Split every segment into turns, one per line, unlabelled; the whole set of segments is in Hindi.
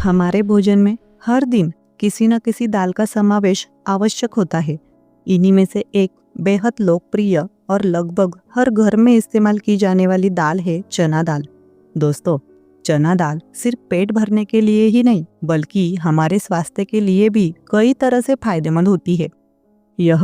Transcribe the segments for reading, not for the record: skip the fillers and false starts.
हमारे भोजन में हर दिन किसी न किसी दाल का समावेश आवश्यक होता है। इन्हीं में से एक बेहद लोकप्रिय और लगभग हर घर में इस्तेमाल की जाने वाली दाल है चना दाल। दोस्तों, चना दाल सिर्फ पेट भरने के लिए ही नहीं बल्कि हमारे स्वास्थ्य के लिए भी कई तरह से फायदेमंद होती है। यह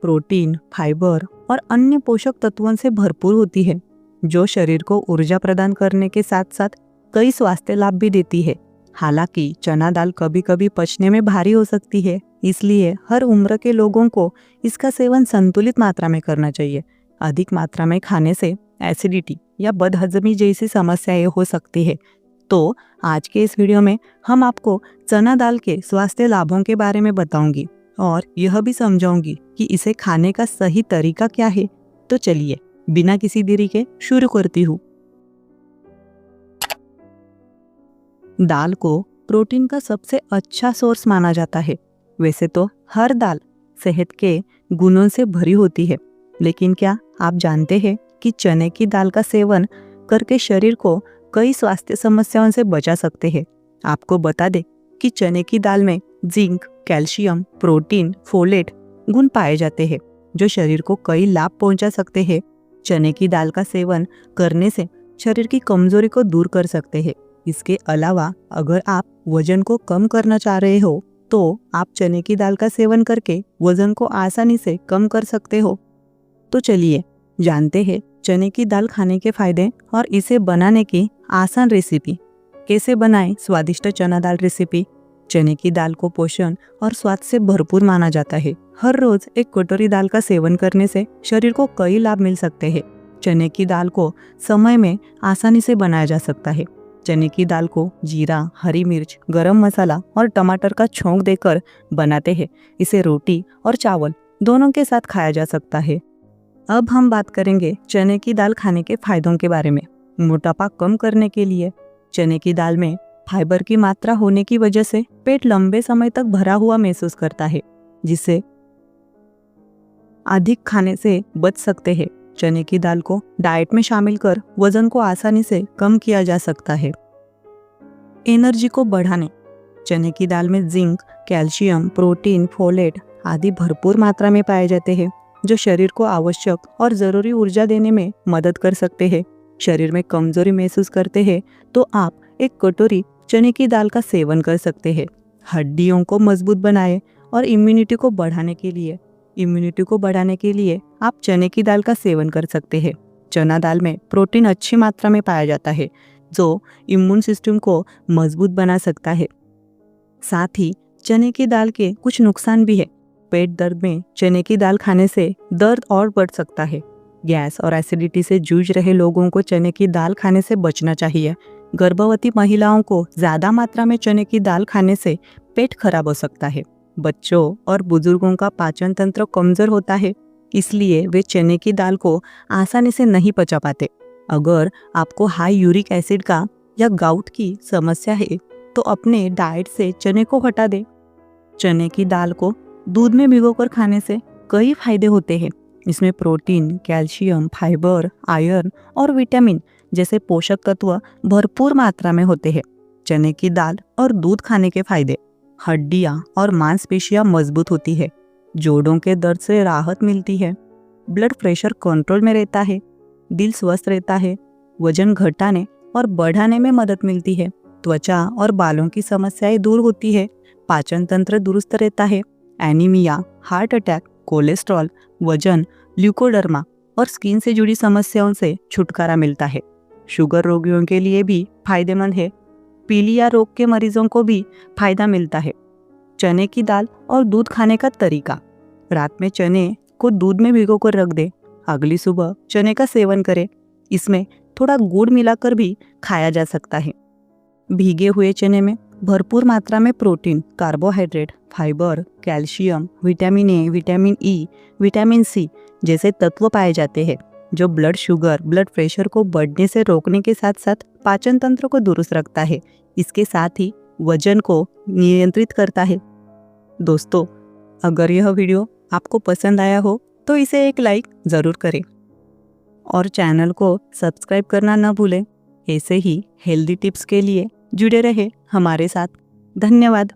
प्रोटीन, फाइबर और अन्य पोषक तत्वों से भरपूर होती है, जो शरीर को ऊर्जा प्रदान करने के साथ साथ कई स्वास्थ्य लाभ भी देती है। हालांकि चना दाल कभी कभी पचने में भारी हो सकती है, इसलिए हर उम्र के लोगों को इसका सेवन संतुलित मात्रा में करना चाहिए। अधिक मात्रा में खाने से एसिडिटी या बदहजमी जैसी समस्याएं हो सकती है। तो आज के इस वीडियो में हम आपको चना दाल के स्वास्थ्य लाभों के बारे में बताऊंगी और यह भी समझाऊंगी कि इसे खाने का सही तरीका क्या है। तो चलिए बिना किसी देरी के शुरू करती हूँ। दाल को प्रोटीन का सबसे अच्छा सोर्स माना जाता है। वैसे तो हर दाल सेहत के गुणों से भरी होती है, लेकिन क्या आप जानते हैं कि चने की दाल का सेवन करके शरीर को कई स्वास्थ्य समस्याओं से बचा सकते हैं। आपको बता दें कि चने की दाल में जिंक, कैल्शियम, प्रोटीन, फोलेट गुण पाए जाते हैं, जो शरीर को कई लाभ पहुंचा सकते हैं। चने की दाल का सेवन करने से शरीर की कमजोरी को दूर कर सकते हैं। इसके अलावा अगर आप वजन को कम करना चाह रहे हो तो आप चने की दाल का सेवन करके वजन को आसानी से कम कर सकते हो। तो चलिए जानते हैं चने की दाल खाने के फायदे और इसे बनाने की आसान रेसिपी। कैसे बनाएं स्वादिष्ट चना दाल रेसिपी। चने की दाल को पोषण और स्वाद से भरपूर माना जाता है। हर रोज एक कटोरी दाल का सेवन करने से शरीर को कई लाभ मिल सकते हैं। चने की दाल को समय में आसानी से बनाया जा सकता है। चने की दाल को जीरा, हरी मिर्च, गरम मसाला और टमाटर का छौंक देकर बनाते हैं। इसे रोटी और चावल दोनों के साथ खाया जा सकता है। अब हम बात करेंगे चने की दाल खाने के फायदों के बारे में। मोटापा कम करने के लिए चने की दाल में फाइबर की मात्रा होने की वजह से पेट लंबे समय तक भरा हुआ महसूस करता है, जिससे अधिक खाने से बच सकते हैं। चने की दाल को डाइट में शामिल कर वजन को आसानी से कम किया जा सकता है। एनर्जी को बढ़ाने चने की दाल में जिंक, कैल्शियम, प्रोटीन, फोलेट आदि भरपूर मात्रा में पाए जाते हैं, जो शरीर को आवश्यक और जरूरी ऊर्जा देने में मदद कर सकते हैं। शरीर में कमजोरी महसूस करते हैं तो आप एक कटोरी चने की दाल का सेवन कर सकते हैं। हड्डियों को मजबूत बनाए और इम्यूनिटी को बढ़ाने के लिए आप चने की दाल का सेवन कर सकते हैं। चना दाल में प्रोटीन अच्छी मात्रा में पाया जाता है, जो इम्यून सिस्टम को मजबूत बना सकता है। साथ ही चने की दाल के कुछ नुकसान भी है। पेट दर्द में चने की दाल खाने से दर्द और बढ़ सकता है। गैस और एसिडिटी से जूझ रहे लोगों को चने की दाल खाने से बचना चाहिए। गर्भवती महिलाओं को ज्यादा मात्रा में चने की दाल खाने से पेट खराब हो सकता है। बच्चों और बुजुर्गों का पाचन तंत्र कमजोर होता है, इसलिए वे चने की दाल को आसानी से नहीं पचा पाते। अगर आपको हाई यूरिक एसिड का या गाउट की समस्या है तो अपने डाइट से चने को हटा दें। चने की दाल को दूध में भिगोकर खाने से कई फायदे होते हैं। इसमें प्रोटीन, कैल्शियम, फाइबर, आयरन और विटामिन जैसे पोषक तत्व भरपूर मात्रा में होते हैं। चने की दाल और दूध खाने के फायदे। हड्डियां और मांसपेशियां मजबूत होती है। जोड़ों के दर्द से राहत मिलती है। ब्लड प्रेशर कंट्रोल में रहता है। दिल स्वस्थ रहता है। वजन घटाने और बढ़ाने में मदद मिलती है। त्वचा और बालों की समस्याएं दूर होती है। पाचन तंत्र दुरुस्त रहता है। एनीमिया, हार्ट अटैक, कोलेस्ट्रॉल, वजन, ल्यूकोडर्मा और स्किन से जुड़ी समस्याओं से छुटकारा मिलता है। शुगर रोगियों के लिए भी फायदेमंद है। पीलिया रोग के मरीजों को भी फायदा मिलता है। चने की दाल और दूध खाने का तरीका। रात में चने को दूध में भिगोकर रख दे। अगली सुबह चने का सेवन करें। इसमें थोड़ा गुड़ मिलाकर भी खाया जा सकता है। भीगे हुए चने में भरपूर मात्रा में protein, carbohydrate, fibre, calcium, vitamin A, vitamin E, vitamin C जैसे तत्व पाए जाते हैं, जो ब्लड शुगर, ब्लड प्रेशर को बढ़ने से रोकने के साथ साथ पाचन तंत्र को दुरुस्त रखता है। इसके साथ ही वजन को नियंत्रित करता है। दोस्तों, अगर यह वीडियो आपको पसंद आया हो तो इसे एक लाइक ज़रूर करें और चैनल को सब्सक्राइब करना न भूलें। ऐसे ही हेल्दी टिप्स के लिए जुड़े रहे हमारे साथ। धन्यवाद।